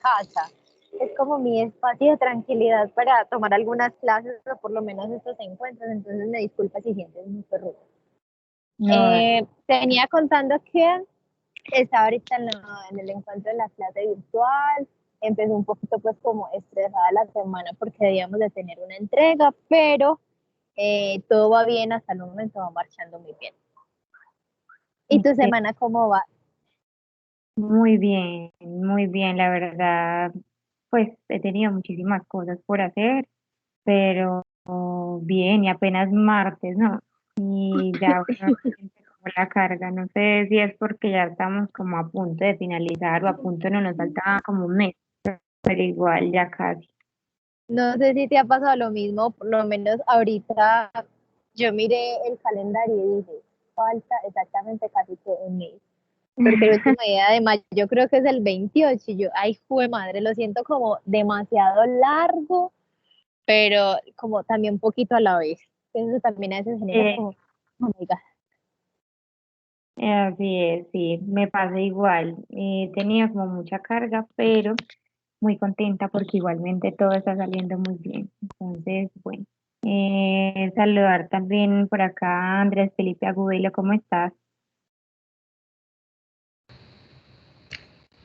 casa. Es como mi espacio de tranquilidad para tomar algunas clases o por lo menos estos encuentros, entonces me disculpa si sientes mucho ruido. No, Tenía contando que estaba ahorita en el encuentro de la clase virtual, empezó un poquito pues como estresada la semana porque debíamos de tener una entrega, pero todo va bien hasta el momento, va marchando muy bien. ¿Y tu este, semana cómo va? muy bien, la verdad, pues he tenido muchísimas cosas por hacer, pero bien, y apenas martes, ¿no? Y ya uno siente como la carga, no sé si es porque ya estamos como a punto de finalizar o a punto no nos falta como un mes, pero igual ya casi. No sé si te ha pasado lo mismo, por lo menos ahorita yo miré el calendario y dije, falta exactamente casi que un mes, porque el último día de mayo yo creo que es el 28 y yo, ay, jue madre, lo siento como demasiado largo, pero como también un poquito a la vez. Eso también a veces genera Eh, como, oh my God. Así es, sí, me pasa igual. Tenía como mucha carga, pero muy contenta porque igualmente todo está saliendo muy bien. Entonces, bueno, saludar también por acá a Andrés Felipe Agudelo, ¿cómo estás?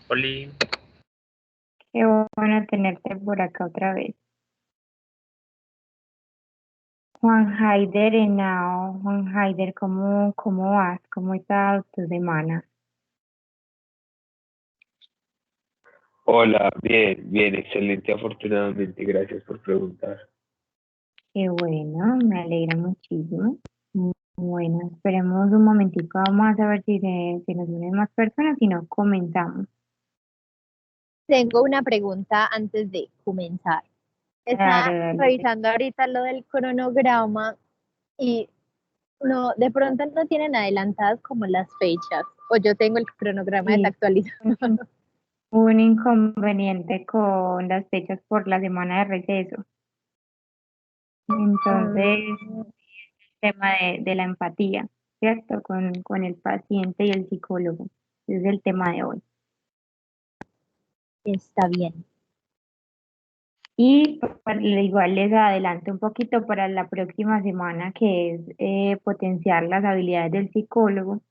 Oli, Qué bueno tenerte por acá otra vez. Juan Haider Henao, Juan Haider, ¿cómo vas? ¿Cómo está tu semana? hola, bien, bien, excelente, afortunadamente, gracias por preguntar. Qué bueno, me alegra muchísimo. Bueno, esperemos un momentico, vamos a ver si nos unen más personas y no comenzamos. Tengo una pregunta antes de comenzar. Claro, Estaba dale. revisando ahorita lo del cronograma y no, de pronto no tienen adelantadas como las fechas, o yo tengo el cronograma Sí, desactualizado. un, un inconveniente con las fechas por la semana de receso. Entonces, Mm, tema de la empatía, ¿cierto? Con el paciente y el psicólogo. Ese es el tema de hoy. está bien. Y igual les adelanto un poquito para la próxima semana, que es potenciar las habilidades del psicólogo.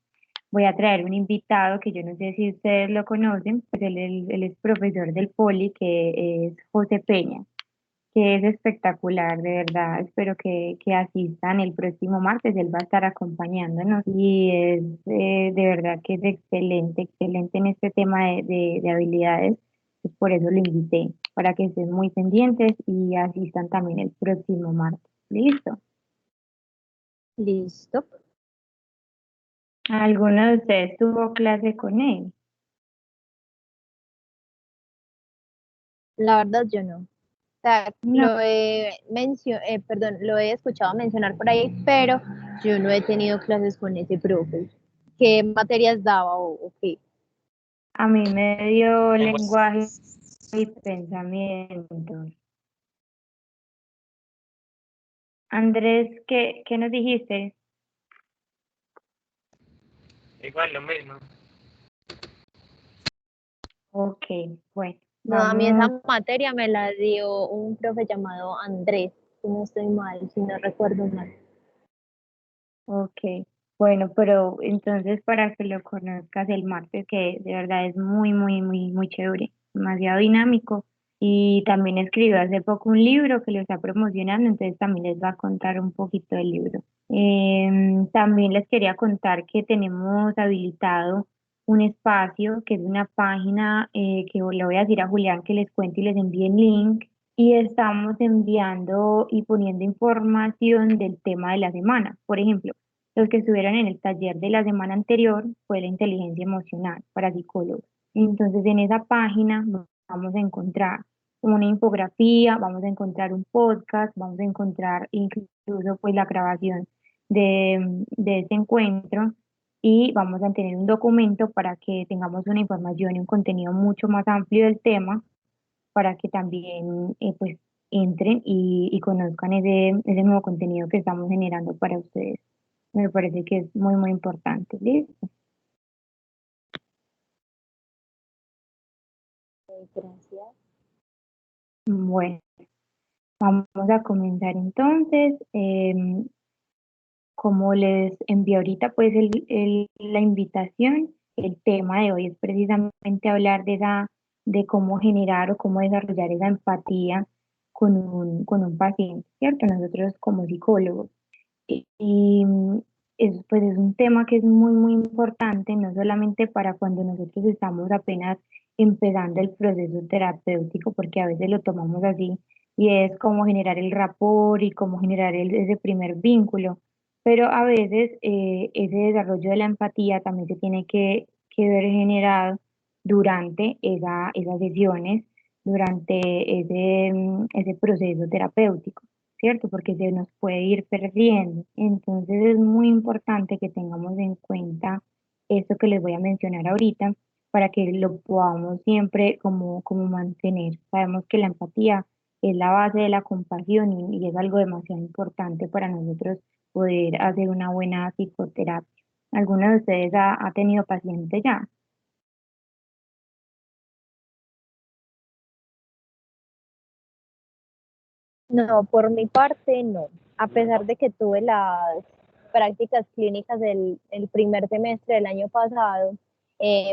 Voy a traer un invitado que yo no sé si ustedes lo conocen, pues él es profesor del Poli, que es José Peña, que es espectacular, de verdad. Espero que asistan el próximo martes, él va a estar acompañándonos y es de verdad que es excelente, excelente en este tema de habilidades. Pues por eso lo invité, para que estén muy pendientes y asistan también el próximo martes. ¿Listo? Listo. ¿Alguno de ustedes tuvo clase con él? La verdad yo no. O sea, No. perdón, lo he escuchado mencionar por ahí, pero yo no he tenido clases con ese profe. ¿Qué materias daba o qué? A mí me dio Lenguas. lenguaje y pensamiento. Andrés, ¿qué nos dijiste? Igual lo mismo. Ok, bueno, No, a mí esa vamos, materia me la dio un profe llamado Andrés, si no estoy mal, si no recuerdo mal. ok. Bueno, pero entonces para que lo conozcas el martes, que de verdad es muy chévere, demasiado dinámico. Y también escribió hace poco un libro que lo está promocionando, entonces también les va a contar un poquito del libro. También les quería contar que tenemos habilitado un espacio que es una página que le voy a decir a Julián que les cuente y les envíe el link. Y estamos enviando y poniendo información del tema de la semana. Por ejemplo, los que estuvieron en el taller de la semana anterior fue la inteligencia emocional para psicólogos. Entonces, en esa página vamos a encontrar una infografía, vamos a encontrar un podcast, vamos a encontrar incluso pues la grabación de ese encuentro y vamos a tener un documento para que tengamos una información y un contenido mucho más amplio del tema para que también pues entren y conozcan ese nuevo contenido que estamos generando para ustedes. Me parece que es muy importante. ¿Listo? Gracias. Bueno, vamos a comenzar entonces. Como les envié ahorita pues la invitación, el tema de hoy es precisamente hablar de cómo generar o cómo desarrollar esa empatía con un paciente, ¿cierto? Nosotros como psicólogos. Y pues es un tema que es muy, muy importante, no solamente para cuando nosotros estamos apenas empezando el proceso terapéutico, porque a veces lo tomamos así, y es cómo generar el rapport y cómo generar ese primer vínculo, pero a veces ese desarrollo de la empatía también se tiene que ver generado durante esas sesiones, durante ese proceso terapéutico. ¿Cierto? Porque se nos puede ir perdiendo. Entonces es muy importante que tengamos en cuenta esto que les voy a mencionar ahorita para que lo podamos siempre como mantener. Sabemos que la empatía es la base de la compasión y es algo demasiado importante para nosotros poder hacer una buena psicoterapia. ¿Alguno de ustedes ha tenido paciente ya? No, por mi parte no. A pesar de que tuve las prácticas clínicas el primer semestre del año pasado,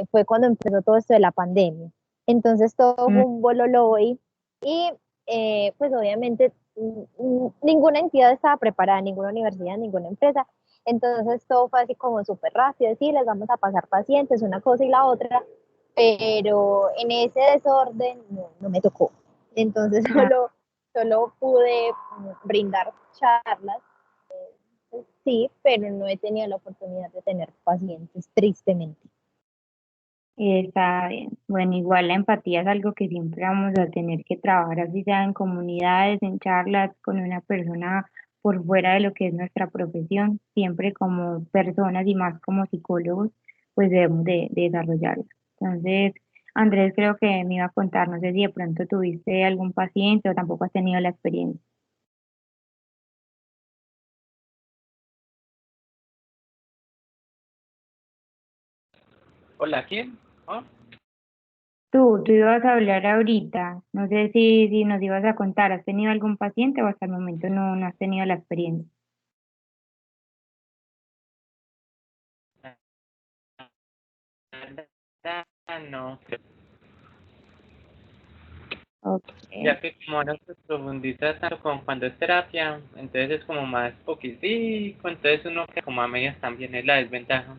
fue cuando empezó todo esto de la pandemia. Entonces todo Mm, fue un bololo y pues obviamente ninguna entidad estaba preparada, ninguna universidad, ninguna empresa. Entonces todo fue así como súper rápido, sí, les vamos a pasar pacientes, una cosa y la otra, pero en ese desorden no me tocó. Entonces ah, solo pude brindar charlas, sí, pero no he tenido la oportunidad de tener pacientes, tristemente. Está bien. Bueno, igual la empatía es algo que siempre vamos a tener que trabajar, así sea en comunidades, en charlas con una persona por fuera de lo que es nuestra profesión, siempre como personas y más como psicólogos, pues debemos de desarrollarlo. Entonces, Andrés creo que me iba a contar, no sé si de pronto tuviste algún paciente o tampoco has tenido la experiencia. Hola, ¿quién? ¿Oh? Tú ibas a hablar ahorita, no sé si nos ibas a contar, ¿has tenido algún paciente o hasta el momento no has tenido la experiencia? No, Ok. ya que como no se profundiza tanto como cuando es terapia, entonces es como más poquitico, entonces uno que como a medias también es la desventaja.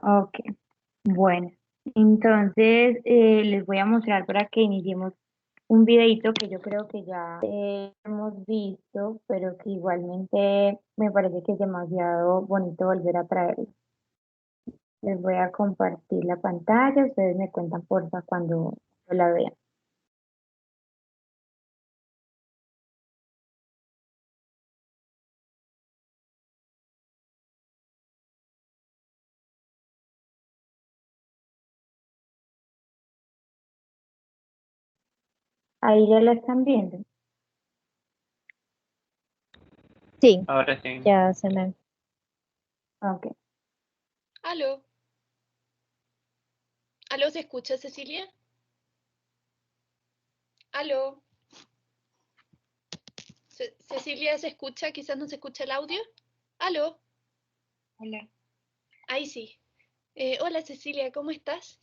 Ok, bueno, entonces les voy a mostrar para que iniciemos un videito que yo creo que ya hemos visto, pero que igualmente me parece que es demasiado bonito volver a traerlo. Les voy a compartir la pantalla, ustedes me cuentan porfa cuando la vean. Ahí ya la están viendo. Sí, Ahora sí. ya se me... Ok. Aló, aló, ¿se escucha, Cecilia? Aló, Cecilia, ¿se escucha? Quizás no se escucha el audio. Aló, Hola. ahí sí. Hola, Cecilia, ¿cómo estás?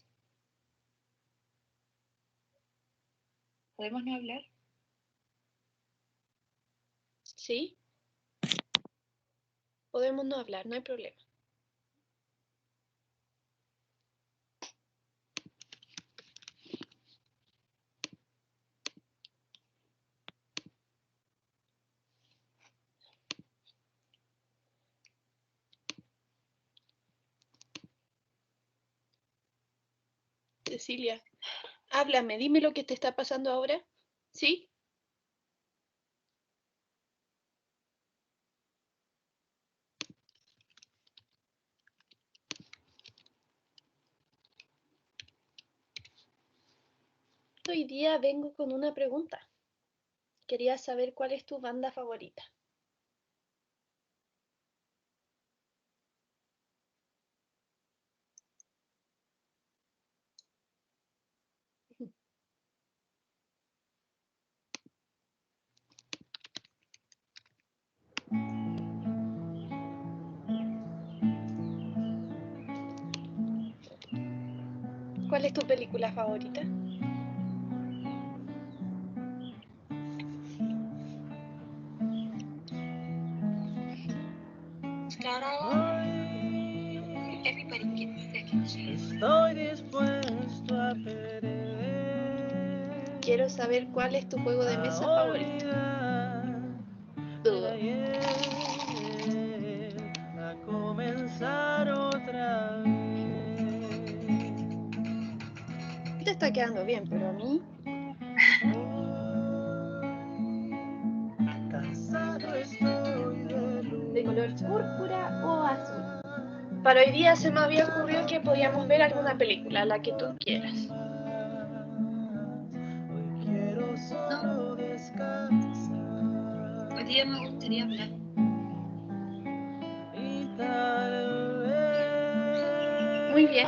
¿Podemos no hablar? Sí, podemos no hablar, no hay problema. Cecilia, háblame, dime lo que te está pasando ahora. ¿Sí? Hoy día vengo con una pregunta. Quería saber cuál es tu banda favorita. ¿Cuál es tu película favorita? Estoy dispuesto a perder. Quiero saber cuál es tu juego de mesa favorito. Dudo. A comenzar otra vez. Te está quedando bien, pero a mí Cansado estoy de color púrpura o azul. Para hoy día se me había ocurrido que podíamos ver alguna película, la que tú quieras. Hoy quiero solo descansar. Hoy día me gustaría hablar. Y tal vez Muy bien,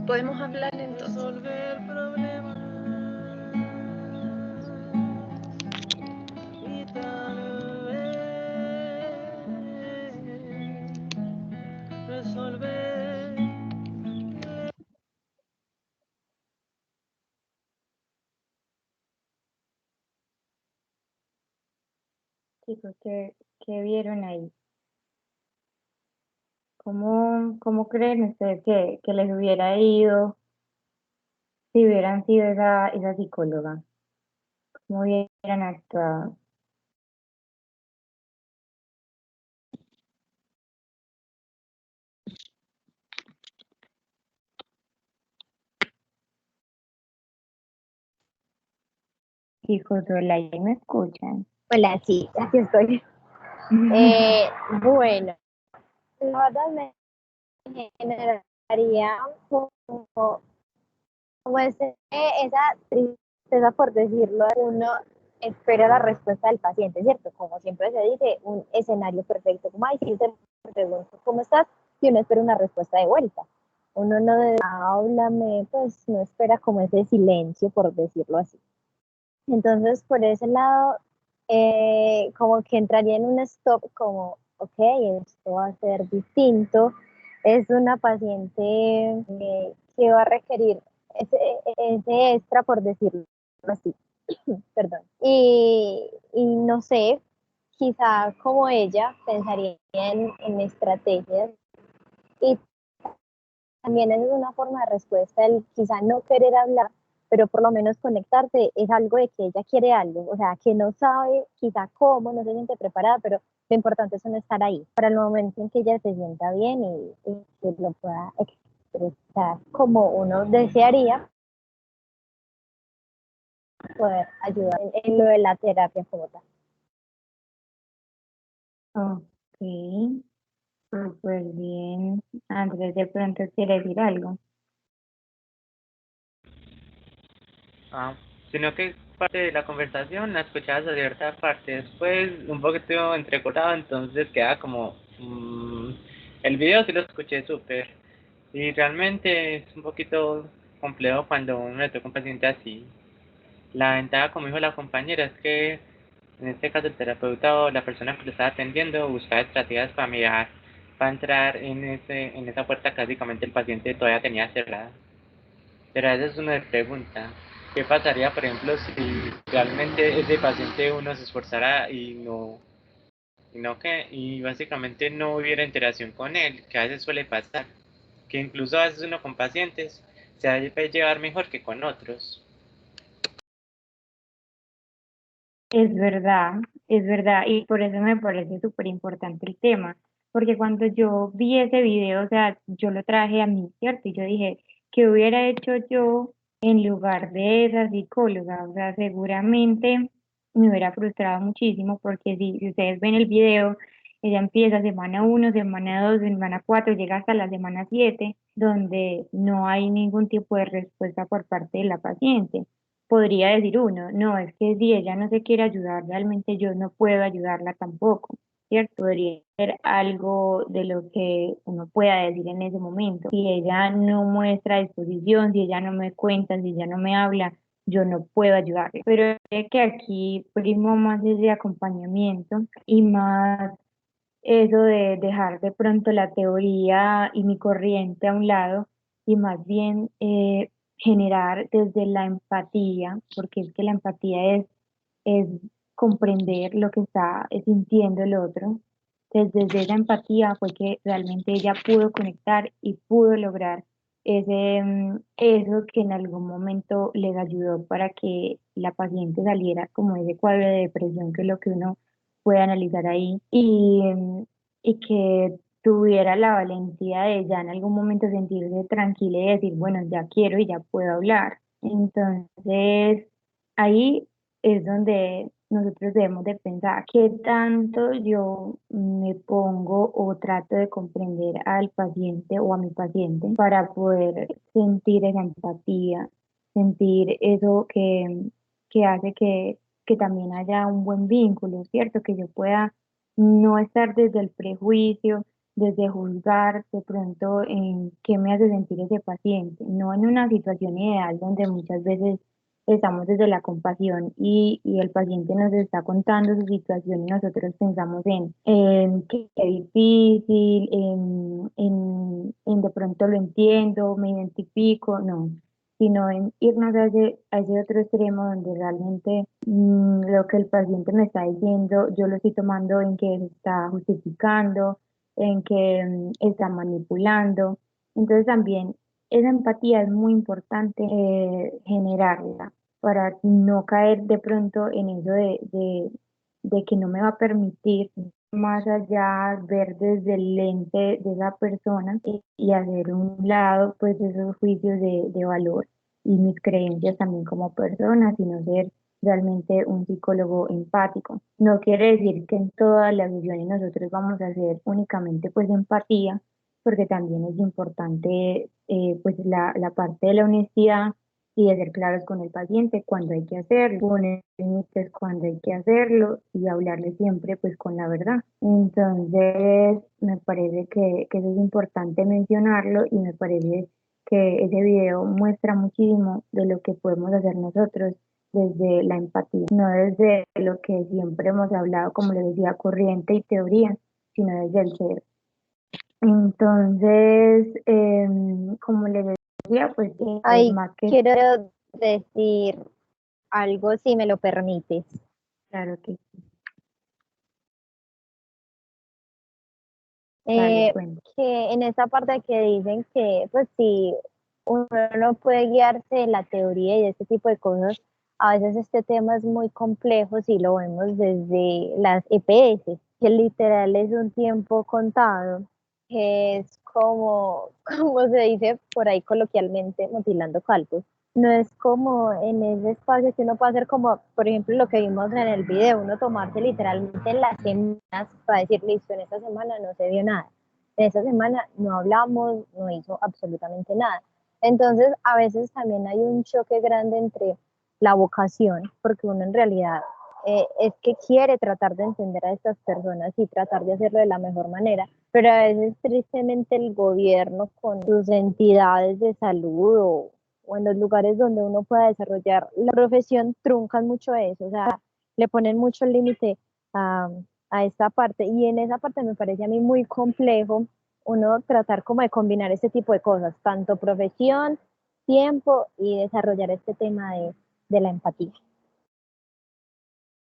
podemos hablar entonces. resolver problemas. Y tal vez resolver. Chicos, ¿qué vieron ahí? ¿Cómo creen ustedes que les hubiera ido si hubieran sido esa psicóloga? ¿Cómo hubieran actuado? Chicos, hola, ¿ahí me escuchan? Hola, sí, aquí estoy. Bueno, la verdad me generaría como esa tristeza, por decirlo, uno espera la respuesta del paciente, ¿cierto? Como siempre se dice, un escenario perfecto, como, ay, si te pregunto, ¿cómo estás? Y uno espera una respuesta de vuelta. Uno no de, háblame, pues no espera como ese silencio, por decirlo así. Entonces, por ese lado, como que entraría en un stop, como, ok, esto va a ser distinto. Es una paciente que va a requerir ese extra, por decirlo así. Perdón. Y no sé, quizá como ella pensaría en estrategias y también es una forma de respuesta el quizá no querer hablar, pero por lo menos conectarse es algo de que ella quiere algo, o sea, que no sabe quizá cómo, no se siente preparada, pero lo importante es no estar ahí para el momento en que ella se sienta bien y que lo pueda expresar como uno desearía, poder ayudar en lo de la terapia como tal. Ok, súper bien. Andrés de pronto quiere decir algo. Sino que parte de la conversación la escuchabas a cierta parte, después un poquito entrecortado, entonces queda como el video sí lo escuché súper y realmente es un poquito complejo cuando uno le toca un paciente así. La ventaja, como dijo la compañera, es que en este caso el terapeuta o la persona que lo está atendiendo busca estrategias para mirar, para entrar en esa puerta que básicamente el paciente todavía tenía cerrada. Pero a veces uno se pregunta, ¿qué pasaría, por ejemplo, si realmente ese paciente uno se esforzara y básicamente no hubiera interacción con él, que a veces suele pasar, que incluso a veces uno con pacientes se debe llevar mejor que con otros. Es verdad, y por eso me parece súper importante el tema, porque cuando yo vi ese video, o sea, yo lo traje a mí, ¿cierto? Y yo dije, ¿qué hubiera hecho yo en lugar de esa psicóloga? O sea, seguramente me hubiera frustrado muchísimo, porque si ustedes ven el video, ella empieza semana 1, semana 2, semana 4, llega hasta la semana 7, donde no hay ningún tipo de respuesta por parte de la paciente. Podría decir uno, no, es que si ella no se quiere ayudar, realmente yo no puedo ayudarla tampoco, ¿cierto? Podría ser algo de lo que uno pueda decir en ese momento. Si ella no muestra disposición, si ella no me cuenta, si ella no me habla, yo no puedo ayudarle. Pero es que aquí primo más ese acompañamiento y más eso de dejar de pronto la teoría y mi corriente a un lado y más bien generar desde la empatía, porque es que la empatía es comprender lo que está sintiendo el otro. Entonces, desde esa empatía fue que realmente ella pudo conectar y pudo lograr eso que en algún momento les ayudó para que la paciente saliera como de ese cuadro de depresión, que es lo que uno puede analizar ahí, y que tuviera la valentía de ya en algún momento sentirse tranquila y decir, bueno, ya quiero y ya puedo hablar. Entonces, ahí es donde nosotros debemos de pensar qué tanto yo me pongo o trato de comprender al paciente o a mi paciente para poder sentir esa empatía, sentir eso que hace que también haya un buen vínculo, ¿cierto? Que yo pueda no estar desde el prejuicio, desde juzgar de pronto en qué me hace sentir ese paciente, no en una situación ideal donde muchas veces estamos desde la compasión y el paciente nos está contando su situación y nosotros pensamos en qué difícil, en de pronto lo entiendo, me identifico, no, sino en irnos a ese otro extremo donde realmente lo que el paciente me está diciendo, yo lo estoy tomando en que se está justificando, en que está manipulando. Entonces también esa empatía es muy importante generarla para no caer de pronto en eso de que no me va a permitir más allá ver desde el lente de esa persona y hacer un lado pues esos juicios de valor y mis creencias también como persona, sino ser realmente un psicólogo empático. No quiere decir que en todas las sesiones nosotros vamos a hacer únicamente pues empatía, porque también es importante pues la parte de la honestidad y de ser claros con el paciente cuando hay que hacerlo, poner límites cuando hay que hacerlo y hablarle siempre pues con la verdad. Entonces me parece que eso es importante mencionarlo y me parece que ese video muestra muchísimo de lo que podemos hacer nosotros desde la empatía, no desde lo que siempre hemos hablado, como les decía, corriente y teoría, sino desde el ser. Entonces, como les decía, pues Ay, más que quiero decir algo, si me lo permites. claro que sí, dale Eh, cuenta. que en esa parte que dicen que, pues si uno no puede guiarse de la teoría y de ese tipo de cosas, a veces este tema es muy complejo si lo vemos desde las EPS, que literal es un tiempo contado, que es como, como se dice por ahí coloquialmente, mutilando cálculos. No es como en ese espacio que uno puede hacer como, por ejemplo, lo que vimos en el video, uno tomarse literalmente las semanas para decir, listo, en esta semana no se vio nada, en esta semana no hablamos, no hizo absolutamente nada. Entonces, a veces también hay un choque grande entre la vocación, porque uno en realidad es que quiere tratar de entender a estas personas y tratar de hacerlo de la mejor manera, pero a veces tristemente el gobierno con sus entidades de salud o en los lugares donde uno pueda desarrollar la profesión truncan mucho eso, o sea, le ponen mucho límite a, a esta parte y en esa parte me parece a mí muy complejo uno tratar como de combinar este tipo de cosas, tanto profesión, tiempo y desarrollar este tema de la empatía.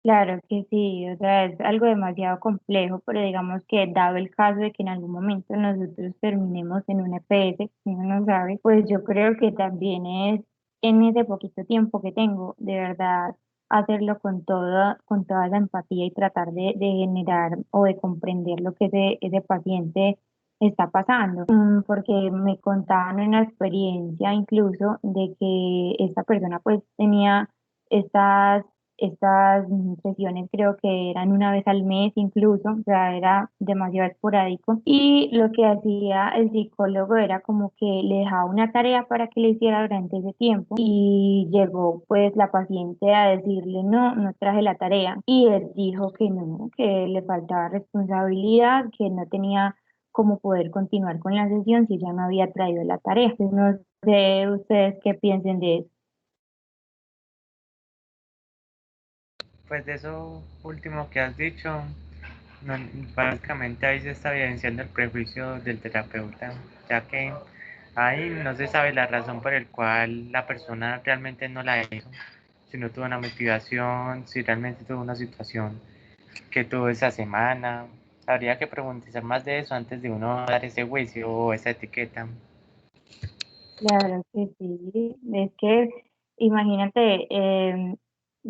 Claro que sí, o sea, es algo demasiado complejo, pero digamos que dado el caso de que en algún momento nosotros terminemos en una EPS, si uno no sabe, pues yo creo que también es en ese poquito tiempo que tengo, de verdad, hacerlo con toda la empatía y tratar de generar o de comprender lo que ese paciente está pasando. Porque me contaban una experiencia incluso de que esta persona pues tenía estas sesiones creo que eran una vez al mes incluso, o sea, era demasiado esporádico. Y lo que hacía el psicólogo era como que le dejaba una tarea para que le hiciera durante ese tiempo. Y llegó pues la paciente a decirle, no, no traje la tarea. Y él dijo que no, que le faltaba responsabilidad, que no tenía cómo poder continuar con la sesión si ya no había traído la tarea. Entonces, no sé ustedes qué piensen de eso. Pues de eso último que has dicho, básicamente ahí se está evidenciando el prejuicio del terapeuta, ya que Ahí no se sabe la razón por el cual la persona realmente no la hizo, si no tuvo una motivación, si realmente tuvo una situación que tuvo esa semana. Habría que profundizar más de eso antes de uno dar ese juicio o esa etiqueta. Claro que sí, es que imagínate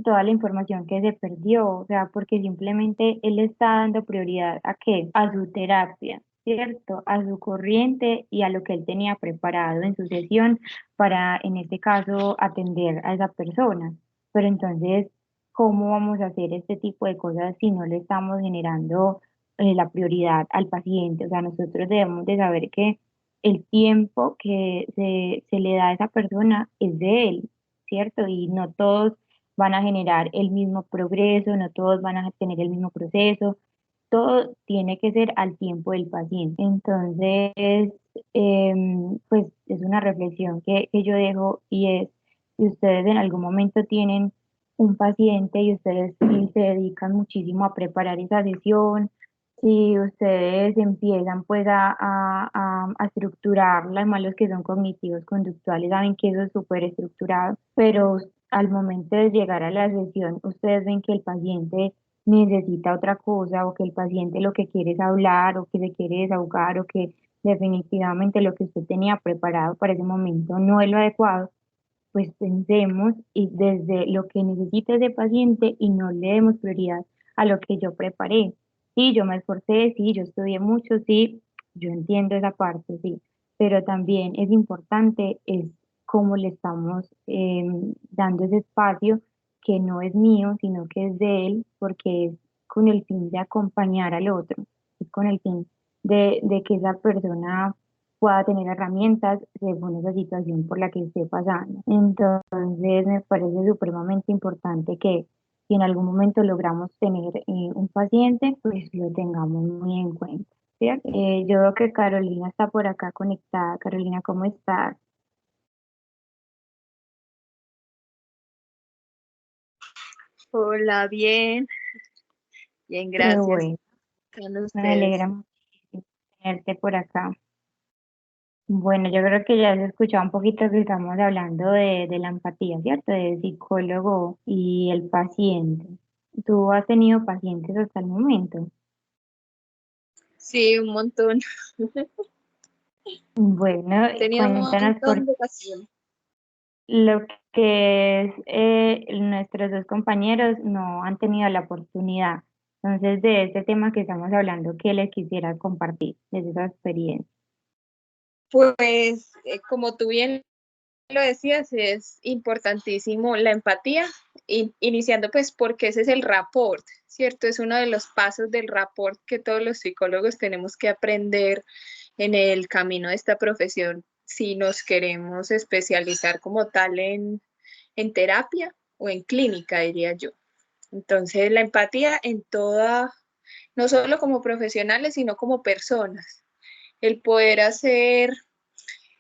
toda la información que se perdió, o sea, porque simplemente él está dando prioridad a qué, a su terapia, ¿cierto? A su corriente y a lo que él tenía preparado en su sesión para, en este caso, atender a esa persona. Pero entonces, ¿cómo vamos a hacer este tipo de cosas si no le estamos generando la prioridad al paciente? O sea, nosotros debemos de saber que el tiempo que se le da a esa persona es de él, ¿cierto? Y no todos van a generar el mismo progreso, no todos van a tener el mismo proceso, todo tiene que ser al tiempo del paciente. Entonces, pues es una reflexión que yo dejo y es, si ustedes en algún momento tienen un paciente y ustedes sí se dedican muchísimo a preparar esa sesión, si ustedes empiezan pues a estructurarla, además los que son cognitivos conductuales saben que eso es súper estructurado, pero al momento de llegar a la sesión, ustedes ven que el paciente necesita otra cosa o que el paciente lo que quiere es hablar o que se quiere desahogar o que definitivamente lo que usted tenía preparado para ese momento no es lo adecuado, pues pensemos y desde lo que necesita ese paciente y no le demos prioridad a lo que yo preparé. Sí, yo me esforcé, sí, yo estudié mucho, sí, yo entiendo esa parte, sí, pero también es importante es cómo le estamos dando ese espacio que no es mío, sino que es de él, porque es con el fin de acompañar al otro, es con el fin de que esa persona pueda tener herramientas según esa situación por la que esté pasando. Entonces, me parece supremamente importante que si en algún momento logramos tener un paciente, pues lo tengamos muy en cuenta. ¿Cierto? Yo veo que Carolina está por acá conectada. Carolina, ¿cómo estás? Hola, bien, bien, Qué gracias. bueno, Con me ustedes. alegra muchísimo tenerte por acá. Bueno, yo creo que ya se escuchaba un poquito que estamos hablando de la empatía, ¿cierto? Del psicólogo y el paciente. ¿Tú has tenido pacientes hasta el momento? Sí, un montón. Bueno, He tenido un cuéntanos montón por de pacientes. lo que es nuestros dos compañeros no han tenido la oportunidad. Entonces, de este tema que estamos hablando, ¿qué les quisiera compartir desde esa experiencia? Pues, como tú bien lo decías, es importantísimo la empatía, iniciando pues porque ese es el rapport, ¿cierto? Es uno de los pasos del rapport que todos los psicólogos tenemos que aprender en el camino de esta profesión si nos queremos especializar como tal en terapia o en clínica, diría yo. Entonces, la empatía en toda, no solo como profesionales, sino como personas. El poder hacer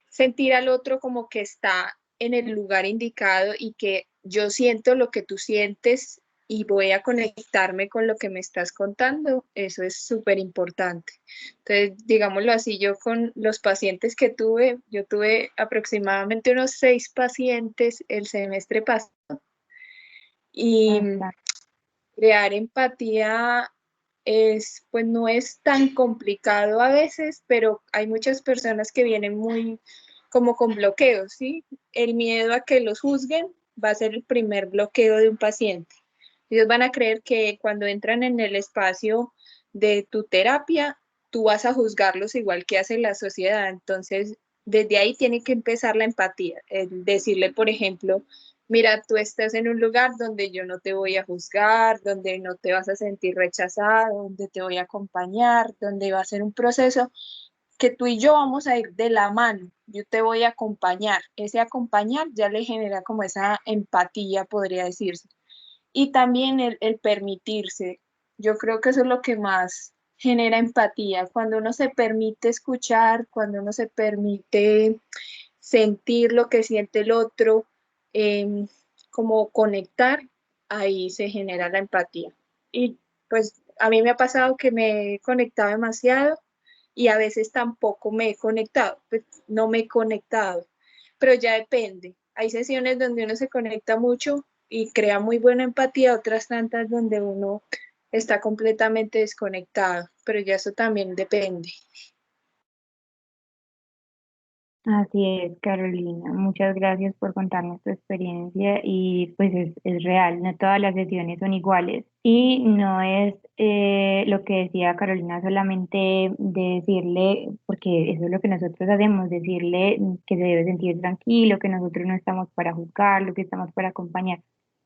sentir al otro como que está en el lugar indicado y que yo siento lo que tú sientes y voy a conectarme con lo que me estás contando, eso es súper importante. Entonces, digámoslo así, yo con los pacientes que tuve, yo tuve aproximadamente unos 6 pacientes el semestre pasado y Bastante. crear empatía es, pues no es tan complicado a veces, pero hay muchas personas que vienen muy como con bloqueos, ¿sí? El miedo a que los juzguen va a ser el primer bloqueo de un paciente. Ellos van a creer que cuando entran en el espacio de tu terapia, tú vas a juzgarlos igual que hace la sociedad. Entonces, desde ahí tiene que empezar la empatía. El decirle, por ejemplo, mira, tú estás en un lugar donde yo no te voy a juzgar, donde no te vas a sentir rechazado, donde te voy a acompañar, donde va a ser un proceso que tú y yo vamos a ir de la mano. Yo te voy a acompañar. Ese acompañar ya le genera como esa empatía, podría decirse. Y también el permitirse. Yo creo que eso es lo que más genera empatía, cuando uno se permite escuchar, cuando uno se permite sentir lo que siente el otro, eh, como conectar, ahí se genera la empatía. Y pues a mí me ha pasado que me he conectado demasiado y a veces tampoco me he conectado, pues no me he conectado, pero ya depende. Hay sesiones donde uno se conecta mucho y crea muy buena empatía, otras tantas donde uno está completamente desconectado, pero ya eso también depende. Así es, Carolina. Muchas gracias por contarnos tu experiencia y pues es real, no todas las sesiones son iguales y no es lo que decía Carolina solamente de decirle, porque eso es lo que nosotros hacemos, decirle que se debe sentir tranquilo, que nosotros no estamos para juzgarlo, que estamos para acompañar.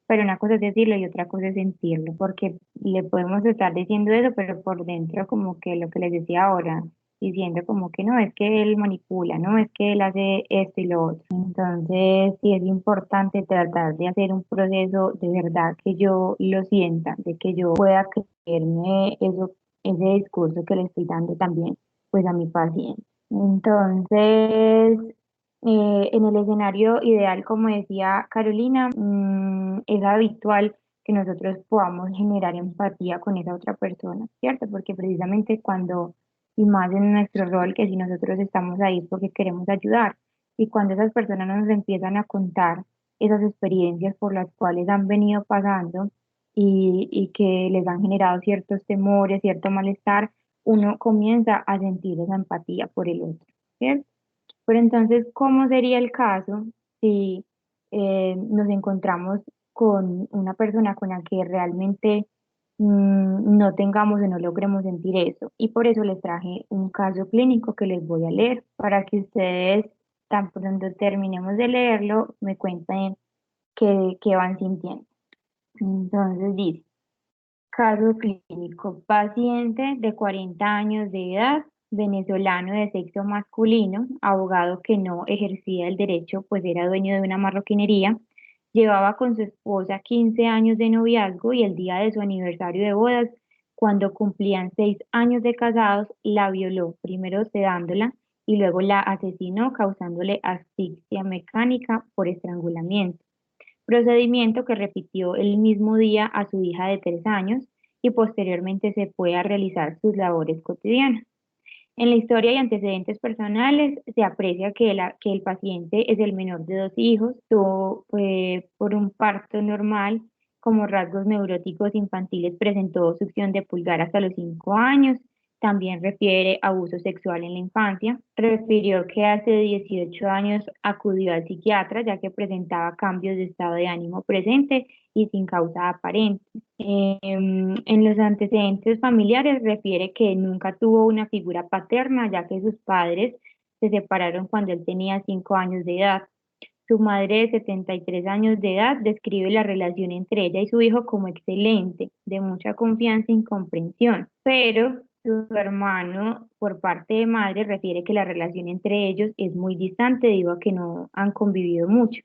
Pero una cosa es decirlo y otra cosa es sentirlo, porque le podemos estar diciendo eso, pero por dentro como que lo que les decía ahora diciendo como que no, es que él manipula, no, es que él hace esto y lo otro. Entonces, sí es importante tratar de hacer un proceso de verdad que yo lo sienta, de que yo pueda creerme eso, ese discurso que le estoy dando también, pues a mi paciente. Entonces, en el escenario ideal, como decía Carolina, es habitual que nosotros podamos generar empatía con esa otra persona, ¿cierto? Porque precisamente cuando y más en nuestro rol, que si nosotros estamos ahí es porque queremos ayudar. Y cuando esas personas nos empiezan a contar esas experiencias por las cuales han venido pasando y que les han generado ciertos temores, cierto malestar, uno comienza a sentir esa empatía por el otro, ¿cierto? Pero entonces, ¿cómo sería el caso si nos encontramos con una persona con la que realmente no tengamos o no logremos sentir eso? Y por eso les traje un caso clínico que les voy a leer para que ustedes, tan pronto terminemos de leerlo, me cuenten qué van sintiendo. Entonces dice, caso clínico, paciente de 40 años de edad, venezolano de sexo masculino, abogado que no ejercía el derecho, pues era dueño de una marroquinería, llevaba con su esposa 15 años de noviazgo y el día de su aniversario de bodas, cuando cumplían 6 años de casados, la violó, primero sedándola y luego la asesinó causándole asfixia mecánica por estrangulamiento, procedimiento que repitió el mismo día a su hija de 3 años y posteriormente se fue a realizar sus labores cotidianas. En la historia y antecedentes personales se aprecia que el paciente es el menor de 2 hijos, tuvo por un parto normal, como rasgos neuróticos infantiles presentó succión de pulgar hasta los 5 años, también refiere abuso sexual en la infancia, refirió que hace 18 años acudió al psiquiatra ya que presentaba cambios de estado de ánimo presente y sin causa aparente. En los antecedentes familiares refiere que nunca tuvo una figura paterna, ya que sus padres se separaron cuando él tenía 5 años de edad. Su madre de 73 años de edad describe la relación entre ella y su hijo como excelente, de mucha confianza y comprensión, pero su hermano, por parte de madre, refiere que la relación entre ellos es muy distante debido a que no han convivido mucho.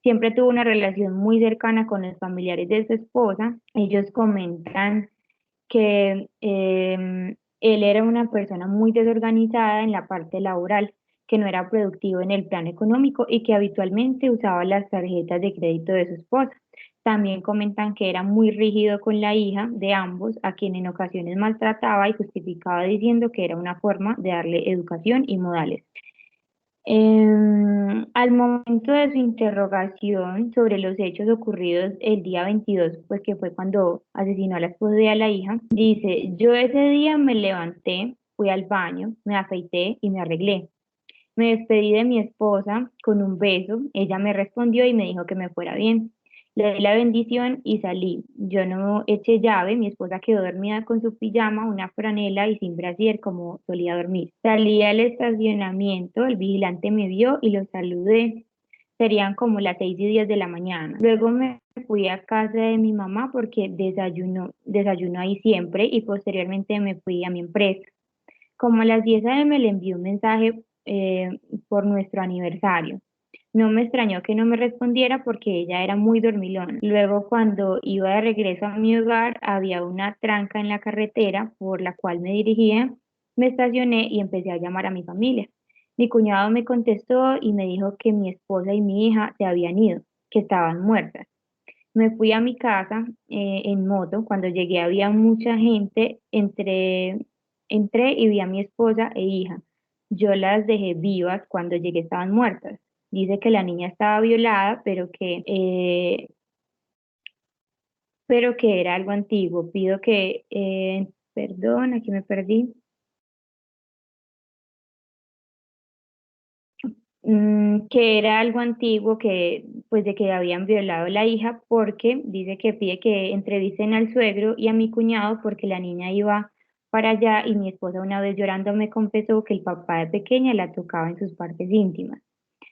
Siempre tuvo una relación muy cercana con los familiares de su esposa. Ellos comentan que él era una persona muy desorganizada en la parte laboral, que no era productivo en el plano económico y que habitualmente usaba las tarjetas de crédito de su esposa. También comentan que era muy rígido con la hija de ambos, a quien en ocasiones maltrataba y justificaba diciendo que era una forma de darle educación y modales. Al momento de su interrogación sobre los hechos ocurridos el día 22, pues que fue cuando asesinó a la esposa y a la hija, dice, yo ese día me levanté, fui al baño, me afeité y me arreglé. Me despedí de mi esposa con un beso, ella me respondió y me dijo que me fuera bien. Le di la bendición y salí. Yo no eché llave, mi esposa quedó dormida con su pijama, una franela y sin brasier como solía dormir. Salí al estacionamiento, el vigilante me vio y lo saludé. Serían como las 6:10 de la mañana. Luego me fui a casa de mi mamá porque desayuno ahí siempre y posteriormente me fui a mi empresa. Como a las 10 a.m. le envié un mensaje por nuestro aniversario. No me extrañó que no me respondiera porque ella era muy dormilona. Luego, cuando iba de regreso a mi hogar, había una tranca en la carretera por la cual me dirigía. Me estacioné y empecé a llamar a mi familia. Mi cuñado me contestó y me dijo que mi esposa y mi hija se habían ido, que estaban muertas. Me fui a mi casa en moto. Cuando llegué había mucha gente entre Entré y vi a mi esposa e hija. Yo las dejé vivas, cuando llegué estaban muertas. Dice que la niña estaba violada, pero que era algo antiguo. Pido que, perdón, aquí me perdí. Que era algo antiguo, que pues de que habían violado a la hija, porque dice que pide que entrevisten al suegro y a mi cuñado porque la niña iba para allá y mi esposa una vez llorando me confesó que el papá de pequeña la tocaba en sus partes íntimas.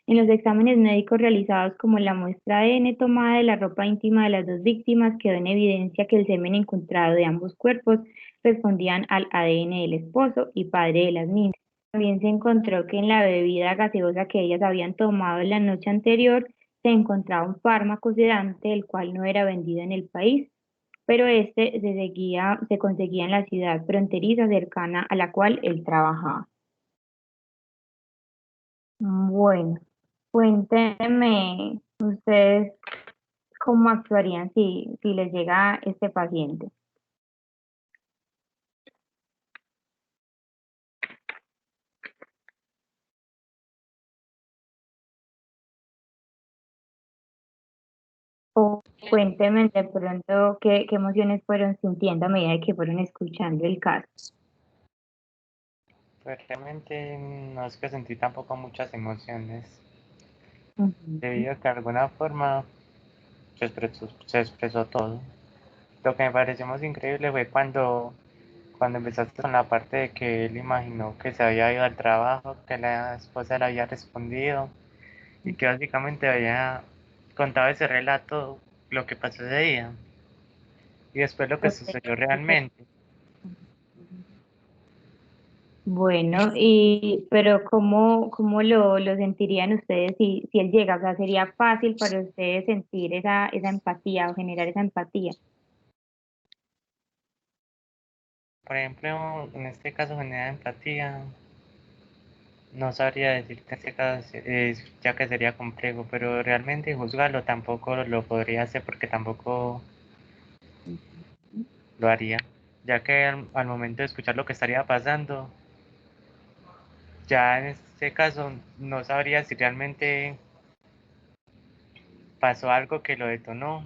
En los exámenes médicos realizados, como la muestra ADN tomada de la ropa íntima de las dos víctimas, quedó en evidencia que el semen encontrado de ambos cuerpos respondían al ADN del esposo y padre de las niñas. También se encontró que en la bebida gaseosa que ellas habían tomado la noche anterior se encontraba un fármaco sedante, el cual no era vendido en el país, pero se conseguía en la ciudad fronteriza cercana a la cual él trabajaba. Bueno, cuéntenme ustedes cómo actuarían si les llega este paciente. O cuéntenme de pronto qué emociones fueron sintiendo a medida que fueron escuchando el caso. Pues realmente no es que sentí tampoco muchas emociones, Ujú. debido a que de alguna forma se expresó todo. Lo que me pareció más increíble fue cuando empezaste con la parte de que él imaginó que se había ido al trabajo, que la esposa le había respondido y que básicamente había contado ese relato, lo que pasó ese día y después lo que sucedió realmente. Bueno, pero ¿cómo lo sentirían ustedes si él llega? O sea, ¿sería fácil para ustedes sentir esa empatía o generar esa empatía? Por ejemplo, en este caso generar empatía, no sabría decirte en este caso, ya que sería complejo, pero realmente juzgarlo tampoco lo podría hacer porque tampoco lo haría, ya que al momento de escuchar lo que estaría pasando, ya en este caso no sabría si realmente pasó algo que lo detonó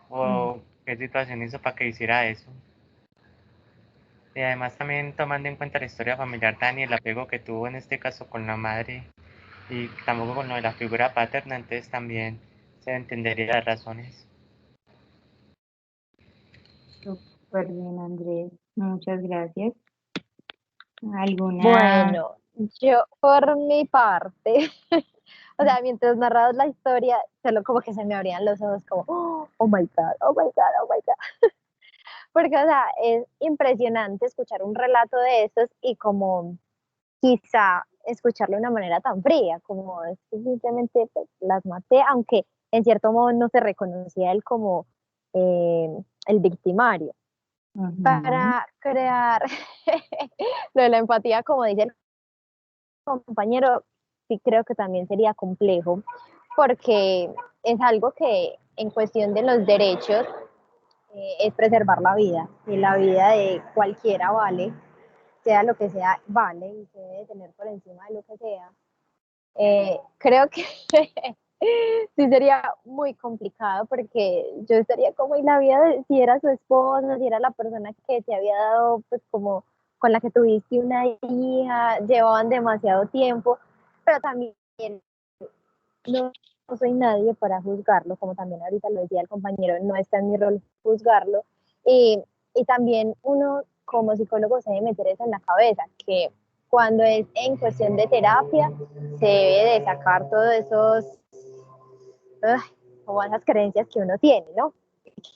o qué situación hizo para que hiciera eso. Y además también tomando en cuenta la historia familiar tan y el apego que tuvo en este caso con la madre y tampoco con lo de la figura paterna, entonces también se entendería las razones. Súper bien, Andrés. Muchas gracias. ¿Alguna? Bueno, yo por mi parte, o sea, mientras narrabas la historia, solo como que se me abrían los ojos como, oh my God, oh my God, oh my God. Porque, o sea, es impresionante escuchar un relato de estos y como quizá escucharlo de una manera tan fría, como es que simplemente pues, las maté, aunque en cierto modo no se reconocía él como eh, el victimario. Ujú. Para crear lo de la empatía, como dice el compañero, sí creo que también sería complejo, porque es algo que en cuestión de los derechos es preservar la vida, y la vida de cualquiera vale, sea lo que sea, vale, y se debe tener por encima de lo que sea. Creo que sí sería muy complicado porque yo estaría como, y la vida de, si era su esposa, si era la persona que te había dado, pues como con la que tuviste una hija, llevaban demasiado tiempo, pero también no, no soy nadie para juzgarlo, como también ahorita lo decía el compañero, no está en mi rol juzgarlo. Y también uno como psicólogo se debe meter eso en la cabeza, que cuando es en cuestión de terapia, se debe de sacar todos esos, como esas creencias que uno tiene, ¿no?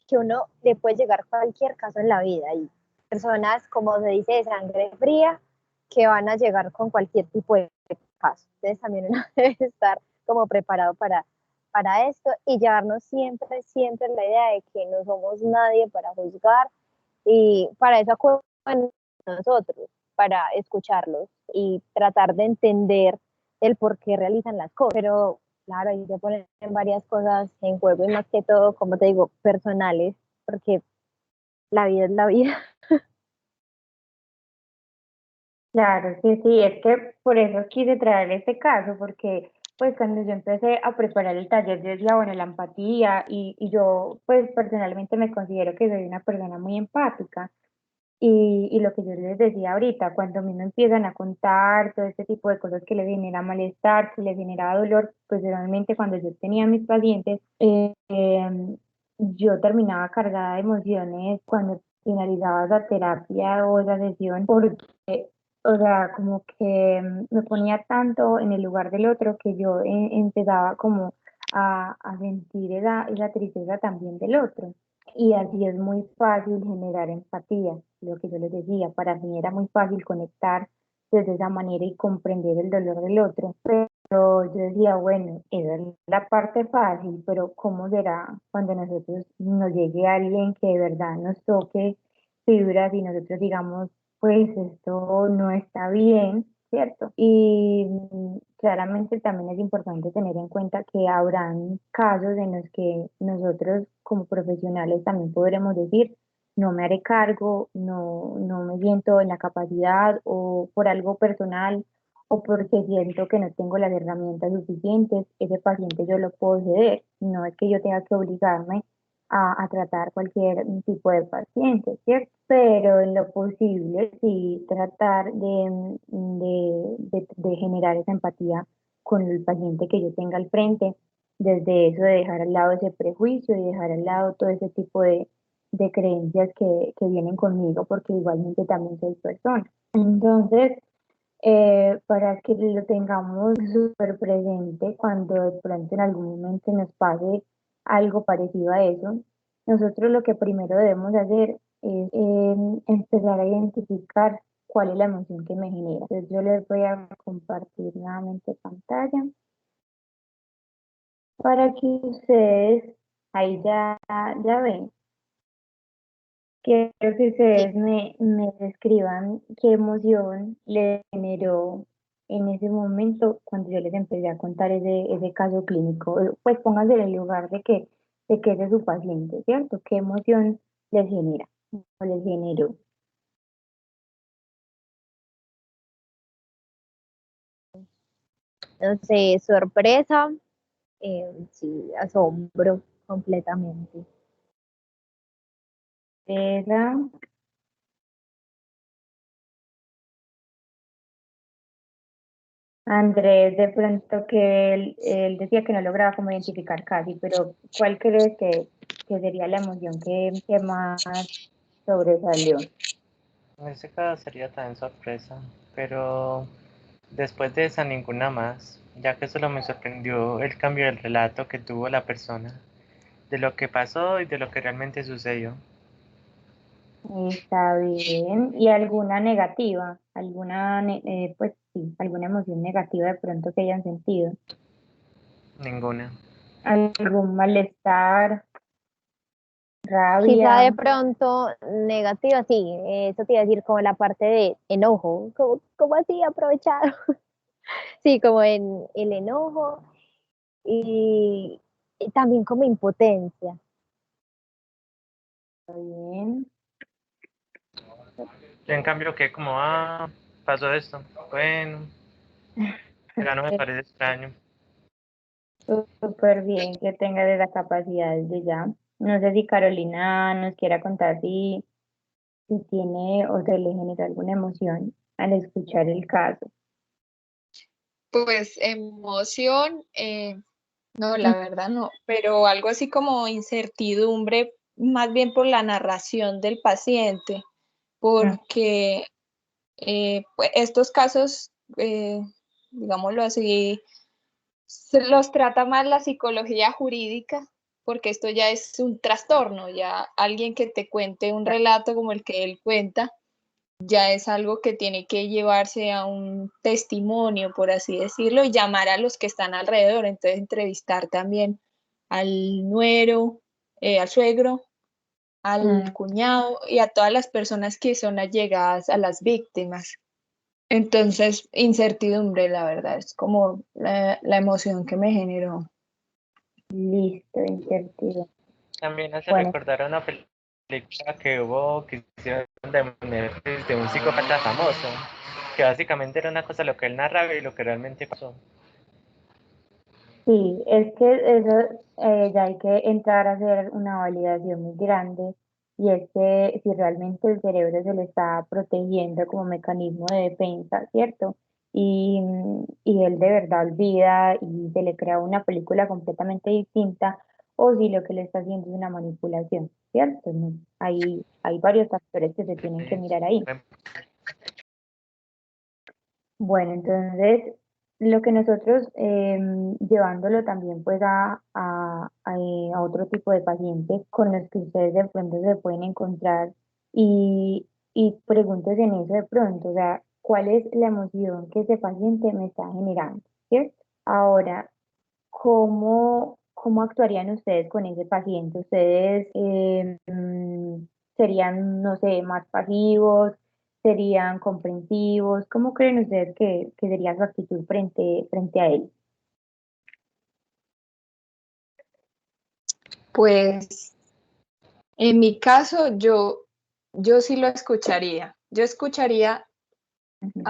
Que uno le puede llegar cualquier caso en la vida y personas, como se dice, de sangre fría, que van a llegar con cualquier tipo de caso. Entonces también uno debe estar como preparado para esto y llevarnos siempre, siempre la idea de que no somos nadie para juzgar y para eso acuden nosotros, para escucharlos y tratar de entender el por qué realizan las cosas. Pero claro, ahí se ponen varias cosas en juego y más que todo, como te digo, personales, porque la vida es la vida. Claro, sí, sí, es que por eso quise traer este caso, porque pues cuando yo empecé a preparar el taller, yo decía, bueno, la empatía, y yo pues personalmente me considero que soy una persona muy empática, y lo que yo les decía ahorita, cuando a mí me empiezan a contar todo este tipo de cosas que les genera malestar, que les genera dolor, pues realmente cuando yo tenía a mis pacientes, yo terminaba cargada de emociones cuando finalizaba esa terapia o esa sesión, porque, o sea, como que me ponía tanto en el lugar del otro que yo empezaba como a sentir esa tristeza también del otro. Y así es muy fácil generar empatía, lo que yo les decía, para mí era muy fácil conectar desde esa manera y comprender el dolor del otro. Pero yo decía, bueno, esa es la parte fácil, pero ¿cómo será cuando nosotros nos llegue alguien que de verdad nos toque fibras y nosotros digamos, pues esto no está bien, ¿cierto? Y claramente también es importante tener en cuenta que habrán casos en los que nosotros como profesionales también podremos decir, no me haré cargo, no me siento en la capacidad o por algo personal o porque siento que no tengo las herramientas suficientes, ese paciente yo lo puedo ceder, no es que yo tenga que obligarme a tratar cualquier tipo de paciente, ¿cierto? Pero en lo posible sí tratar de generar esa empatía con el paciente que yo tenga al frente, desde eso de dejar al lado ese prejuicio y dejar al lado todo ese tipo de creencias que vienen conmigo, porque igualmente también soy persona. Entonces, para que lo tengamos súper presente cuando de pronto en algún momento nos pase algo parecido a eso, nosotros lo que primero debemos hacer es empezar a identificar cuál es la emoción que me genera. Entonces yo les voy a compartir nuevamente pantalla para que ustedes ahí ya ven. Quiero que Sí. ustedes me describan qué emoción les generó en ese momento cuando yo les empecé a contar ese caso clínico. Pues pónganse en el lugar de que ese es su paciente, ¿cierto? ¿Qué emoción les genera o les generó? No sé, sorpresa, sí, asombro completamente. Esa, Andrés, de pronto que él decía que no lograba como identificar casi, pero ¿cuál crees que sería la emoción que más sobresalió? En este caso sería también sorpresa, pero después de esa ninguna más, ya que solo me sorprendió el cambio del relato que tuvo la persona, de lo que pasó y de lo que realmente sucedió. Está bien. ¿Y alguna negativa? Pues sí, alguna emoción negativa de pronto que hayan sentido? Ninguna. ¿Algún malestar, Quizá de rabia? pronto negativa, sí, eso te iba a decir como la parte de enojo, como así aprovechado, sí, como en el enojo y también como impotencia. Está bien. Yo en cambio que como, pasó esto. Bueno, ya no me parece extraño. Súper bien que tengas esa capacidad desde ya. No sé si Carolina nos quiera contar si tiene o se le genera alguna emoción al escuchar el caso. Pues emoción, no, la verdad no, pero algo así como incertidumbre, más bien por la narración del paciente, Mm, porque pues estos casos, digámoslo así, se los trata más la psicología jurídica, porque esto ya es un trastorno, ya alguien que te cuente un relato como el que él cuenta, ya es algo que tiene que llevarse a un testimonio, por así decirlo, y llamar a los que están alrededor, entonces entrevistar también al nuero, al suegro, al mm. cuñado y a todas las personas que son allegadas a las víctimas. Entonces, incertidumbre, la verdad, es como la emoción que me generó. Listo, insertido. También hace Bueno, recordar a una película que hubo que hicieron de un psicópata famoso. que básicamente era una cosa lo que él narraba y lo que realmente pasó. Sí, es que eso ya hay que entrar a hacer una validación muy grande y es que si realmente el cerebro se le está protegiendo como mecanismo de defensa, ¿cierto? Y él de verdad olvida y se le crea una película completamente distinta o si lo que le está haciendo es una manipulación, ¿cierto? No, hay varios factores que se tienen que mirar ahí. Bueno, entonces lo que nosotros llevándolo también pues a otro tipo de pacientes con los que ustedes de pronto se pueden encontrar y pregúntense en eso de pronto, o sea, ¿cuál es la emoción que ese paciente me está generando? ¿Cierto? Ahora, ¿cómo actuarían ustedes con ese paciente? ¿Ustedes serían, no sé, más pasivos? ¿Serían comprensivos? ¿Cómo creen ustedes que sería su actitud frente a él? Pues en mi caso, yo sí lo escucharía. Yo escucharía Ujú.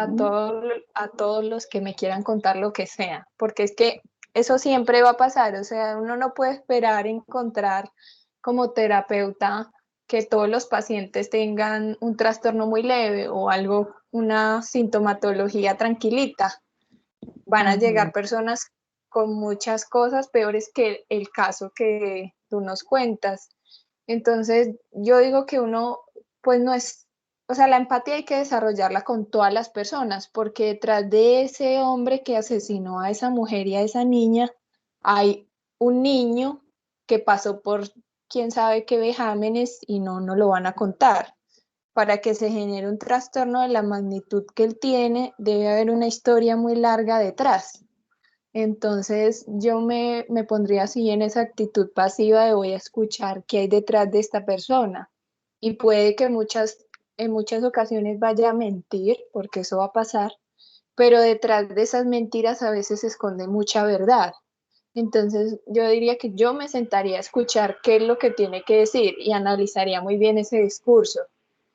a todos los que me quieran contar lo que sea, porque es que eso siempre va a pasar, o sea, uno no puede esperar encontrar como terapeuta que todos los pacientes tengan un trastorno muy leve o algo, una sintomatología tranquilita. Van a Ujú. llegar personas con muchas cosas peores que el caso que tú nos cuentas. Entonces, yo digo que uno, pues no es, o sea, la empatía hay que desarrollarla con todas las personas, porque detrás de ese hombre que asesinó a esa mujer y a esa niña, hay un niño que pasó por quién sabe qué vejámenes y no lo van a contar. Para que se genere un trastorno de la magnitud que él tiene, debe haber una historia muy larga detrás. Entonces me pondría así en esa actitud pasiva de voy a escuchar qué hay detrás de esta persona. Y puede que en muchas ocasiones vaya a mentir, porque eso va a pasar, pero detrás de esas mentiras a veces se esconde mucha verdad. Entonces yo diría que yo me sentaría a escuchar qué es lo que tiene que decir y analizaría muy bien ese discurso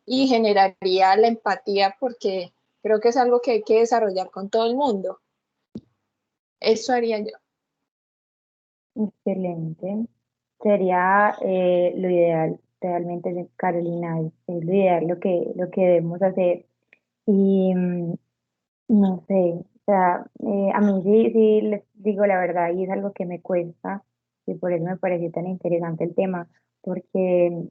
y generaría la empatía porque creo que es algo que hay que desarrollar con todo el mundo. Eso haría yo. Excelente. Sería lo ideal, realmente, Carolina, es lo ideal lo que debemos hacer. Y no sé, o sea, a mí sí les digo la verdad y es algo que me cuesta y por eso me pareció tan interesante el tema, porque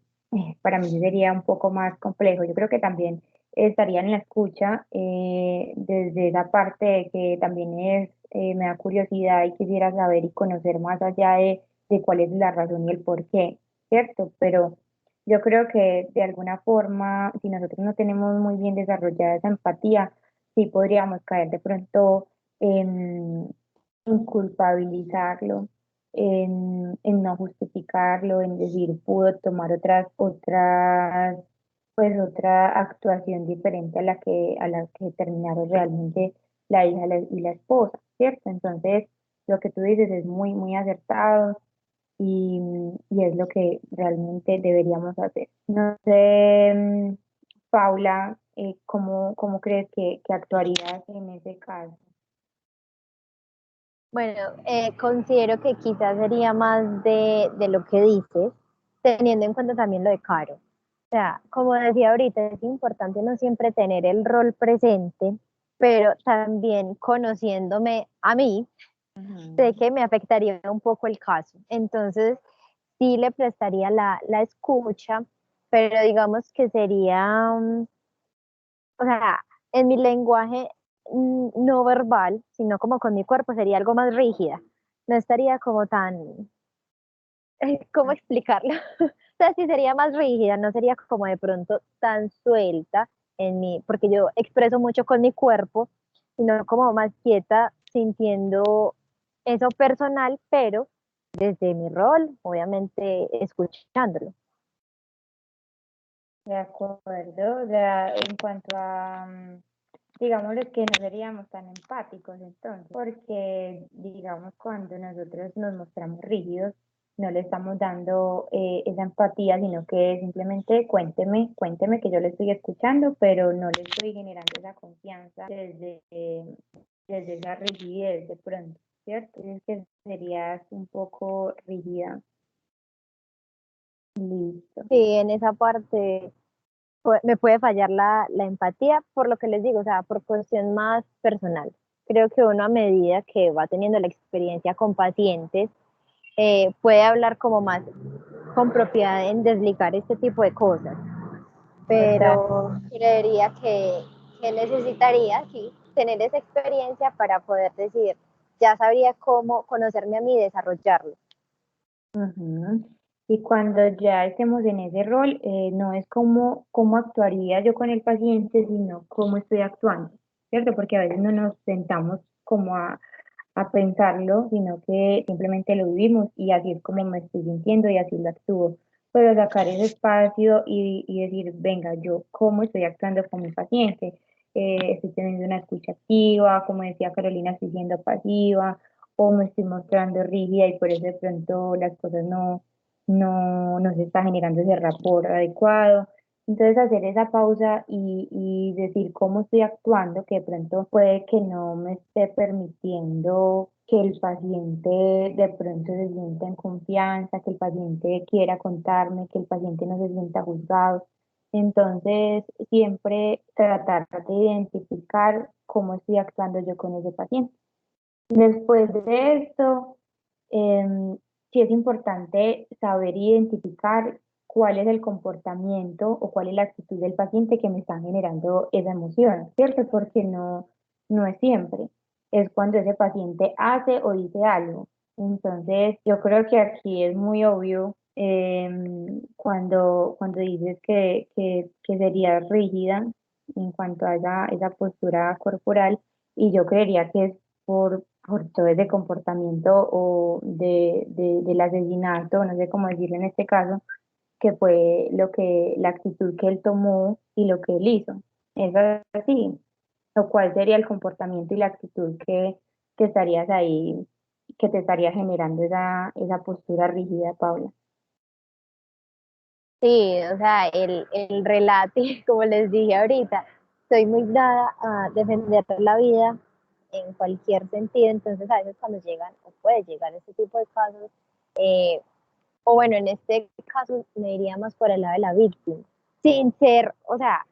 para mí sí sería un poco más complejo. Yo creo que también estaría en la escucha desde esa parte de que también me da curiosidad y quisiera saber y conocer más allá de cuál es la razón y el por qué, ¿cierto? Pero yo creo que de alguna forma, si nosotros no tenemos muy bien desarrollada esa empatía, sí podríamos caer de pronto en culpabilizarlo, en no justificarlo, en decir pudo tomar pues otra actuación diferente a la que terminaron realmente la hija y la esposa, ¿cierto? Entonces, lo que tú dices es muy, muy acertado y es lo que realmente deberíamos hacer. No sé, Paula, ¿cómo crees que actuarías en ese caso? Bueno, considero que quizás sería más de lo que dices, teniendo en cuenta también lo de Caro. O sea, como decía ahorita, es importante no siempre tener el rol presente, pero también conociéndome a mí, sé Ujú. que me afectaría un poco el caso. Entonces, sí le prestaría la escucha, pero digamos que sería, o sea, en mi lenguaje no verbal, sino como con mi cuerpo, sería algo más rígida. No estaría como tan, ¿cómo explicarlo? O sea, sí sería más rígida, no sería como de pronto tan suelta en mí, porque yo expreso mucho con mi cuerpo, sino como más quieta, sintiendo eso personal, pero desde mi rol, obviamente escuchándolo. De acuerdo, o sea, en cuanto a, digamos, que no seríamos tan empáticos entonces, porque, digamos, cuando nosotros nos mostramos rígidos, no le estamos dando esa empatía, sino que simplemente cuénteme que yo le estoy escuchando, pero no le estoy generando esa confianza desde esa rigidez de pronto, ¿cierto? Es que serías un poco rígida. Listo. Sí, en esa parte me puede fallar la empatía por lo que les digo, o sea, por cuestión más personal. Creo que uno a medida que va teniendo la experiencia con pacientes, puede hablar como más con propiedad en desligar este tipo de cosas. Pero creería que necesitaría, sí, tener esa experiencia para poder decir, ya sabría cómo conocerme a mí y desarrollarlo. Ujú. Y cuando ya estemos en ese rol, no es cómo actuaría yo con el paciente, sino cómo estoy actuando, ¿cierto? Porque a veces no nos sentamos como a pensarlo, sino que simplemente lo vivimos y así es como me estoy sintiendo y así lo actúo. Pero sacar ese espacio y decir, venga, yo cómo estoy actuando con mi paciente. Estoy teniendo una escucha activa, como decía Carolina, estoy siendo pasiva, o me estoy mostrando rígida y por eso de pronto las cosas no se está generando ese rapport adecuado. Entonces hacer esa pausa y decir cómo estoy actuando, que de pronto puede que no me esté permitiendo que el paciente de pronto se sienta en confianza, que el paciente quiera contarme, que el paciente no se sienta juzgado. Entonces, siempre tratar de identificar cómo estoy actuando yo con ese paciente. Después de esto, sí es importante saber identificar cuál es el comportamiento o cuál es la actitud del paciente que me está generando esa emoción, ¿cierto? Porque no es siempre, es cuando ese paciente hace o dice algo. Entonces, yo creo que aquí es muy obvio cuando dices que serías rígida en cuanto a esa postura corporal, y yo creería que es por todo ese comportamiento o del asesinato, no sé cómo decirlo en este caso, que fue la actitud que él tomó y lo que él hizo. Es así. ¿O cuál sería el comportamiento y la actitud que estarías ahí, que te estaría generando esa postura rígida, Paula? Sí, o sea, el relato, como les dije ahorita, soy muy dada a defender la vida en cualquier sentido, entonces a veces cuando llegan, o puede llegar este tipo de casos, eh, o bueno, en este caso me iría más por el lado de la víctima, sin ser, o sea,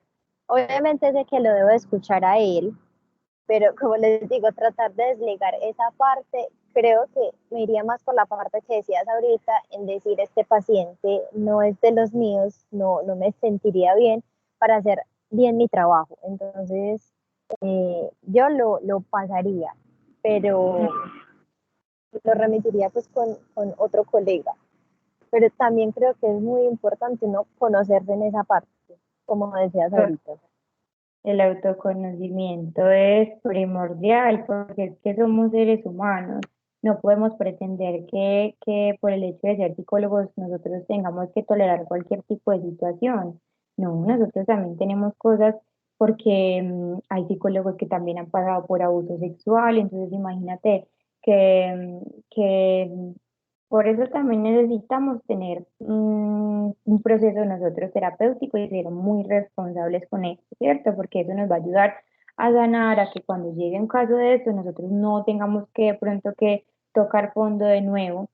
obviamente sé que lo debo de escuchar a él, pero como les digo, tratar de desligar esa parte, creo que me iría más por la parte que decías ahorita, en decir, este paciente no es de los míos, no me sentiría bien para hacer bien mi trabajo. Entonces, yo lo pasaría, pero lo remitiría pues con otro colega. Pero también creo que es muy importante uno conocerse en esa parte, como decías ahorita. El autoconocimiento es primordial porque es que somos seres humanos. No podemos pretender que por el hecho de ser psicólogos nosotros tengamos que tolerar cualquier tipo de situación. No, nosotros también tenemos cosas porque hay psicólogos que también han pasado por abuso sexual, entonces imagínate que por eso también necesitamos tener un proceso nosotros terapéutico y ser muy responsables con esto, ¿cierto? Porque eso nos va a ayudar a ganar, a que cuando llegue un caso de esto, nosotros no tengamos que de pronto que tocar fondo de nuevo,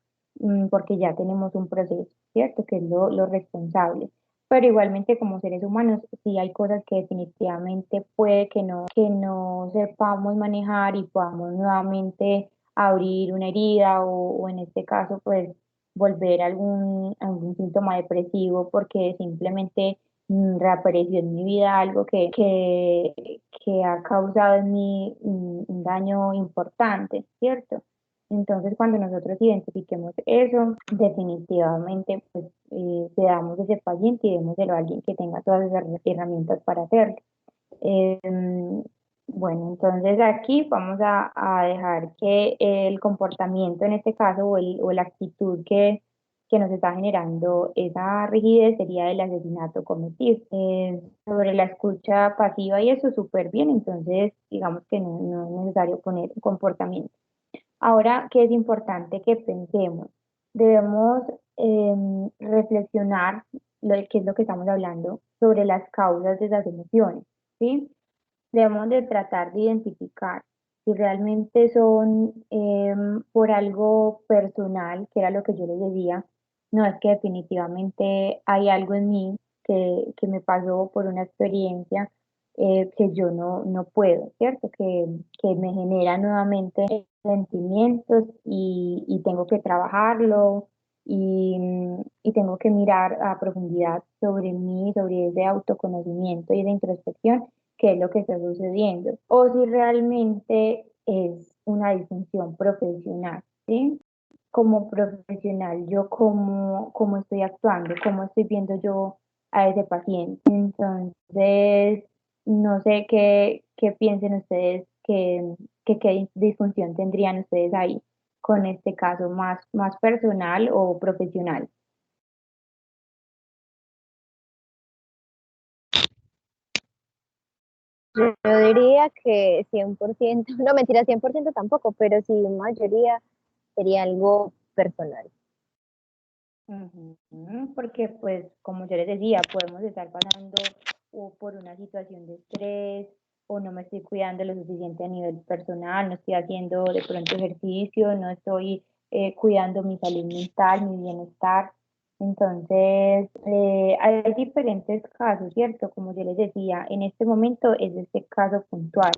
porque ya tenemos un proceso, ¿cierto? Que es lo responsable. Pero igualmente como seres humanos, sí hay cosas que definitivamente puede que no sepamos manejar y podamos nuevamente abrir una herida o en este caso pues volver a algún síntoma depresivo porque simplemente reapareció en mi vida algo que ha causado en mí un daño importante, ¿cierto? Entonces, cuando nosotros identifiquemos eso, definitivamente pues seamos ese paciente y démoselo a alguien que tenga todas esas herramientas para hacerlo. Em, bueno, entonces aquí vamos a dejar que el comportamiento en este caso o la actitud que nos está generando esa rigidez sería el asesinato cometido. Sobre la escucha pasiva y eso súper bien, entonces digamos que no es necesario poner un comportamiento. Ahora, ¿qué es importante que pensemos? debemos reflexionar qué es lo que estamos hablando sobre las causas de esas emociones, ¿sí? Debemos de tratar de identificar si realmente son por algo personal, que era lo que yo les decía, no es que definitivamente hay algo en mí que me pasó por una experiencia que yo no puedo, ¿cierto? Que me genera nuevamente sentimientos y tengo que trabajarlo y tengo que mirar a profundidad sobre mí, sobre ese autoconocimiento y esa introspección, qué es lo que está sucediendo, o si realmente es una disfunción profesional, ¿sí? Como profesional, yo cómo estoy actuando, cómo estoy viendo yo a ese paciente. Entonces, no sé qué piensen ustedes, qué disfunción tendrían ustedes ahí con este caso, más personal o profesional. Yo diría que 100%, no mentira, 100% tampoco, pero sí mayoría sería algo personal. Ujú. Porque pues como yo les decía, podemos estar pasando o por una situación de estrés o no me estoy cuidando lo suficiente a nivel personal, no estoy haciendo de pronto ejercicio, no estoy cuidando mi salud mental, mi bienestar. Entonces, hay diferentes casos, ¿cierto? Como yo les decía, en este momento es este caso puntual,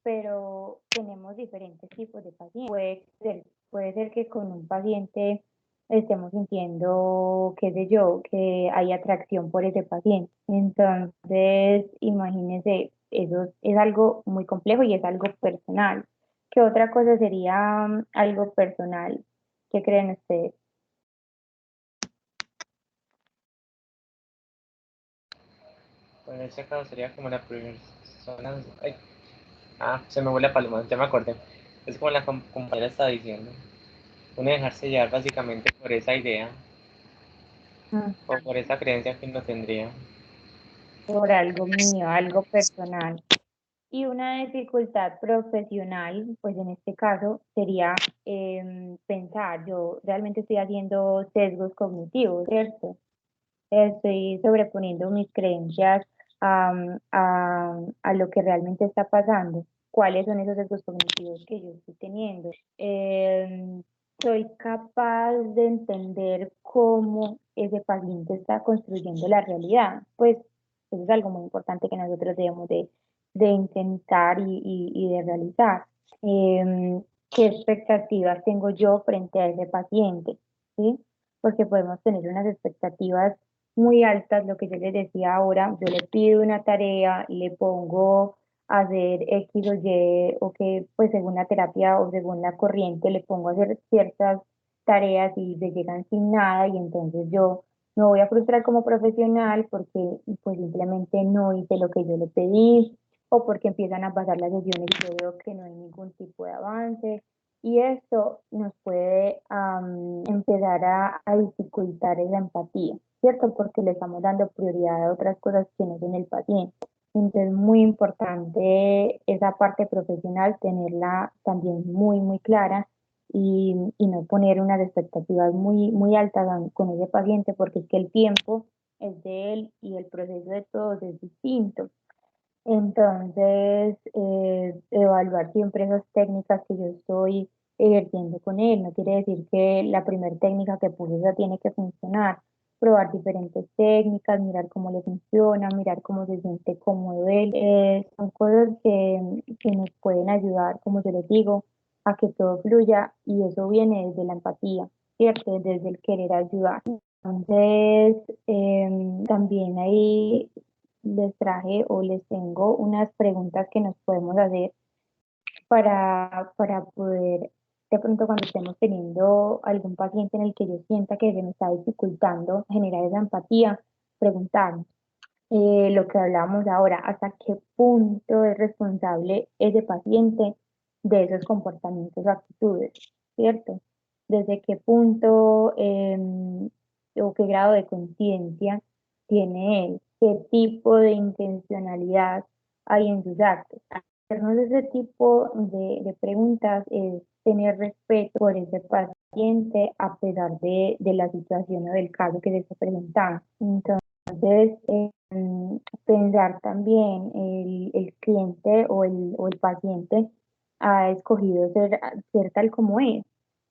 pero tenemos diferentes tipos de pacientes. Puede ser que con un paciente estemos sintiendo, qué sé yo, que hay atracción por ese paciente. Entonces, imagínense, eso es algo muy complejo y es algo personal. ¿Qué otra cosa sería algo personal? ¿Qué creen ustedes? Bueno, en ese caso sería como la persona. Ay, se me vuelve la paloma, ya me acordé. Es como la compañera estaba diciendo. Uno dejarse llevar básicamente por esa idea o por esa creencia que uno tendría. Por algo mío, algo personal. Y una dificultad profesional, pues en este caso sería pensar, yo realmente estoy haciendo sesgos cognitivos, ¿cierto? Estoy sobreponiendo mis creencias a lo que realmente está pasando. ¿Cuáles son esos sesgos cognitivos que yo estoy teniendo? Soy capaz de entender cómo ese paciente está construyendo la realidad. Pues eso es algo muy importante que nosotros debemos de intentar y de realizar. ¿Qué expectativas tengo yo frente a ese paciente? ¿Sí? Porque podemos tener unas expectativas muy altas, lo que yo les decía ahora, yo le pido una tarea, le pongo a hacer X o Y, o que pues según la terapia o según la corriente le pongo a hacer ciertas tareas y le llegan sin nada y entonces yo me voy a frustrar como profesional porque pues simplemente no hice lo que yo le pedí o porque empiezan a pasar las sesiones y yo veo que no hay ningún tipo de avance. Y esto nos puede empezar a dificultar esa empatía, ¿cierto? Porque le estamos dando prioridad a otras cosas que no son el paciente. Entonces, muy importante esa parte profesional, tenerla también muy clara y no poner unas expectativas muy altas con ese paciente, porque es que el tiempo es de él y el proceso de todos es distinto. Entonces, evaluar siempre esas técnicas que yo estoy ejerciendo con él. No quiere decir que la primera técnica que puse ya tiene que funcionar. Probar diferentes técnicas, mirar cómo le funciona, mirar cómo se siente cómodo él. Son cosas que nos pueden ayudar, como yo les digo, a que todo fluya y eso viene desde la empatía, ¿cierto? Desde el querer ayudar. Entonces, también ahí les traje o les tengo unas preguntas que nos podemos hacer para poder, de pronto cuando estemos teniendo algún paciente en el que yo sienta que se me está dificultando generar esa empatía, preguntarnos lo que hablábamos ahora, hasta qué punto es responsable ese paciente de esos comportamientos o actitudes, ¿cierto? Desde qué punto o qué grado de conciencia tiene él, qué tipo de intencionalidad hay en sus actos. Hacernos ese tipo de preguntas es tener respeto por ese paciente paciente a pesar de la situación o del caso que se está presentando. Entonces, pensar también el cliente o el paciente ha escogido ser tal como es.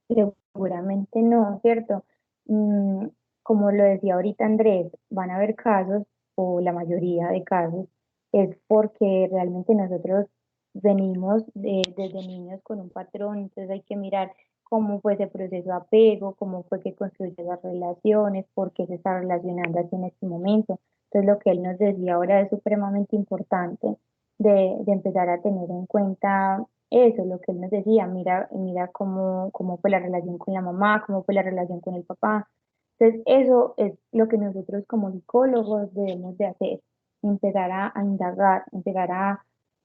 Seguramente no, ¿cierto? Mm, Como lo decía ahorita Andrés, van a haber casos, o la mayoría de casos, es porque realmente nosotros venimos desde niños con un patrón, entonces hay que mirar cómo fue ese proceso de apego, cómo fue que construyó esas relaciones, por qué se está relacionando así en este momento. Entonces lo que él nos decía ahora es supremamente importante de empezar a tener en cuenta eso, lo que él nos decía, mira cómo fue la relación con la mamá, cómo fue la relación con el papá. Entonces, eso es lo que nosotros como psicólogos debemos de hacer, empezar a indagar, empezar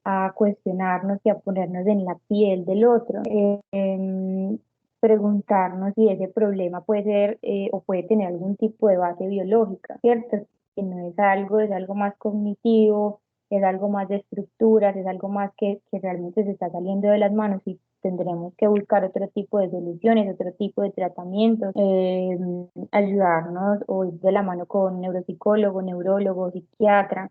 a cuestionarnos y a ponernos en la piel del otro, preguntarnos si ese problema puede ser o puede tener algún tipo de base biológica, ¿cierto? Que no es algo más cognitivo, es algo más de estructuras, es algo más que realmente se está saliendo de las manos y tendremos que buscar otro tipo de soluciones, otro tipo de tratamientos, ayudarnos o ir de la mano con neuropsicólogo, neurólogo, psiquiatra.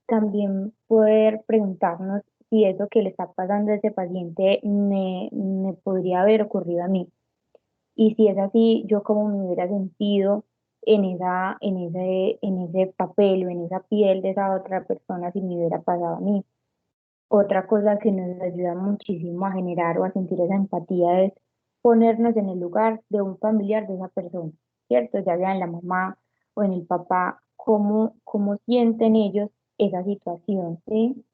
También poder preguntarnos si eso que le está pasando a ese paciente me podría haber ocurrido a mí. Y si es así, yo cómo me hubiera sentido en ese papel o en esa piel de esa otra persona si me hubiera pasado a mí. Otra cosa que nos ayuda muchísimo a generar o a sentir esa empatía es ponernos en el lugar de un familiar de esa persona, ¿cierto? Ya sea en la mamá o en el papá, cómo sienten ellos esa situación, ¿sí?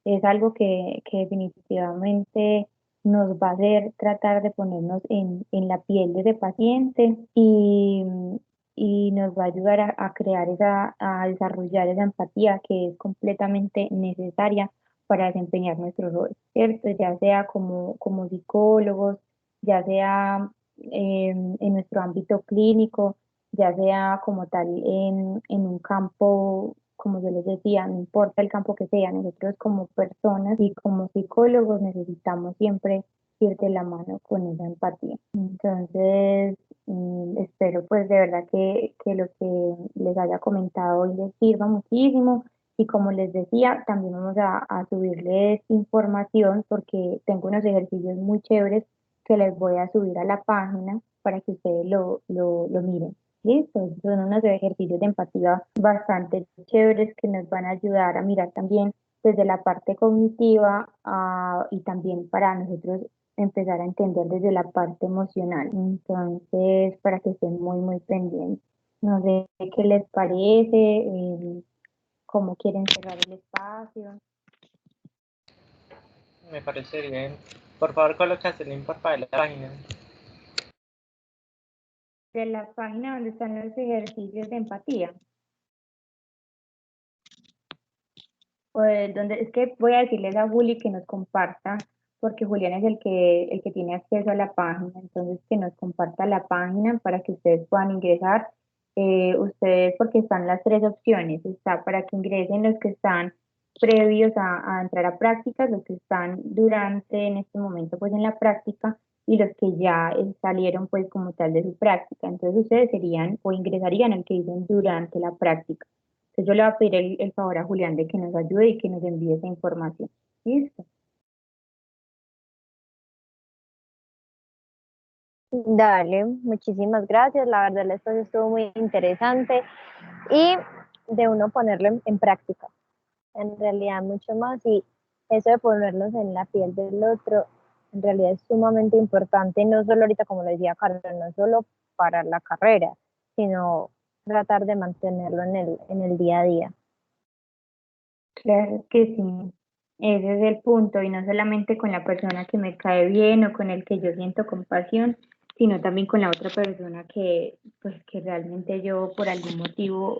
Es algo que definitivamente nos va a hacer tratar de ponernos en la piel de ese paciente y nos va a ayudar a crear a desarrollar esa empatía que es completamente necesaria para desempeñar nuestro rol, ¿cierto? Ya sea como psicólogos, ya sea en nuestro ámbito clínico, ya sea como tal en un campo, como yo les decía, no importa el campo que sea, nosotros como personas y como psicólogos necesitamos siempre ir de la mano con esa empatía. Entonces, espero pues de verdad que lo que les haya comentado hoy les sirva muchísimo. Y como les decía, también vamos a subirles información porque tengo unos ejercicios muy chéveres que les voy a subir a la página para que ustedes lo miren. Listo, son unos ejercicios de empatía bastante chéveres que nos van a ayudar a mirar también desde la parte cognitiva y también para nosotros empezar a entender desde la parte emocional. Entonces, para que estén muy pendientes. No sé qué les parece, cómo quieren cerrar el espacio. Me parece bien. Por favor, colócase el link por favor de la página. De la página donde están los ejercicios de empatía. Pues donde es que voy a decirles a Juli que nos comparta, porque Julián es el que tiene acceso a la página, entonces que nos comparta la página para que ustedes puedan ingresar. Ustedes, porque están las tres opciones, está para que ingresen los que están previos a entrar a prácticas, los que están durante en este momento pues en la práctica y los que ya salieron pues como tal de su práctica. Entonces ustedes serían o ingresarían al que dicen durante la práctica. Entonces yo le voy a pedir el favor a Julián de que nos ayude y que nos envíe esa información. ¿Listo? Dale, muchísimas gracias. La verdad, el espacio estuvo muy interesante y de uno ponerlo en práctica. En realidad, mucho más. Y eso de ponernos en la piel del otro, en realidad es sumamente importante, no solo ahorita, como lo decía Carlos, no solo para la carrera, sino tratar de mantenerlo en el día a día. Claro que sí. Ese es el punto, y no solamente con la persona que me cae bien o con el que yo siento compasión, sino también con la otra persona pues, que realmente yo por algún motivo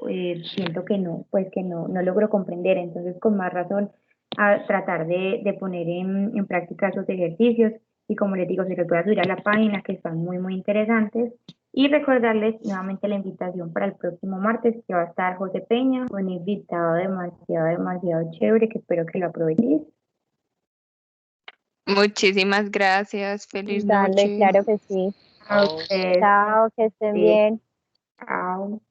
siento que no, pues que no logro comprender. Entonces, con más razón, a tratar de poner en práctica esos ejercicios. Y como les digo, se los voy a subir a la página, que están muy interesantes. Y recordarles nuevamente la invitación para el próximo martes, que va a estar José Peña, un invitado demasiado chévere, que espero que lo aprovechen. Muchísimas gracias. Feliz Dale, noche. claro que sí. A Chao. ustedes. Chao, que estén Sí. bien. Chao.